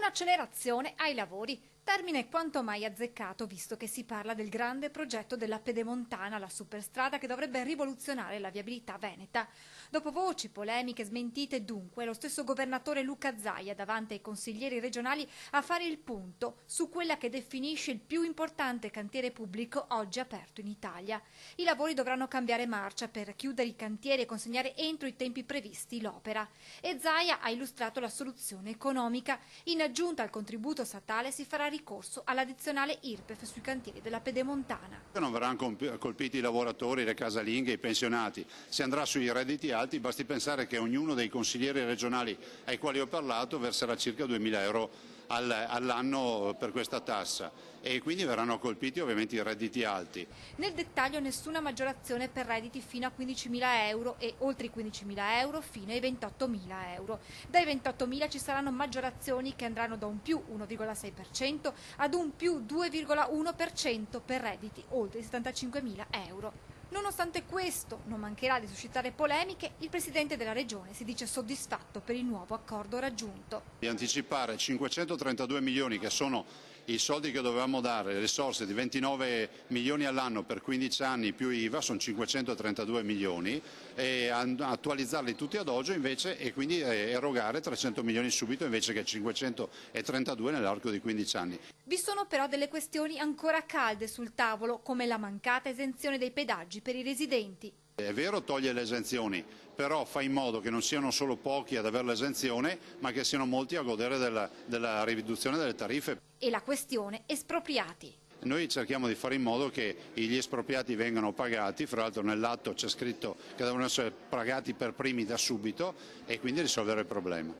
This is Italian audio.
un'accelerazione ai lavori. Termine quanto mai azzeccato, visto che si parla del grande progetto della Pedemontana, la superstrada che dovrebbe rivoluzionare la viabilità veneta. Dopo voci, polemiche, smentite, dunque, lo stesso governatore Luca Zaia davanti ai consiglieri regionali a fare il punto su quella che definisce il più importante cantiere pubblico oggi aperto in Italia. I lavori dovranno cambiare marcia per chiudere i cantieri e consegnare entro i tempi previsti l'opera. E Zaia ha illustrato la soluzione economica. In aggiunta al contributo statale si farà ricorso all'addizionale IRPEF sui cantieri della Pedemontana. Non verranno colpiti i lavoratori, le casalinghe, i pensionati. Si andrà sui redditi alti, basti pensare che ognuno dei consiglieri regionali ai quali ho parlato verserà circa 2.000 euro all'anno per questa tassa e quindi verranno colpiti ovviamente i redditi alti. Nel dettaglio nessuna maggiorazione per redditi fino a 15.000 euro e oltre i 15.000 euro fino ai 28.000 euro. Dai 28.000 ci saranno maggiorazioni che andranno da un più 1,6% ad un più 2,1% per redditi oltre i 75.000 euro. Nonostante questo, non mancherà di suscitare polemiche, il Presidente della Regione si dice soddisfatto per il nuovo accordo raggiunto. Di anticipare 532 milioni che sono i soldi che dovevamo dare, le risorse di 29 milioni all'anno per 15 anni più IVA, sono 532 milioni, e attualizzarli tutti ad oggi invece e quindi erogare 300 milioni subito invece che 532 nell'arco di 15 anni. Vi sono però delle questioni ancora calde sul tavolo, come la mancata esenzione dei pedaggi per i residenti. È vero, toglie le esenzioni, però fa in modo che non siano solo pochi ad avere l'esenzione, ma che siano molti a godere della riduzione delle tariffe. E la questione espropriati. Noi cerchiamo di fare in modo che gli espropriati vengano pagati, fra l'altro nell'atto c'è scritto che devono essere pagati per primi da subito e quindi risolvere il problema.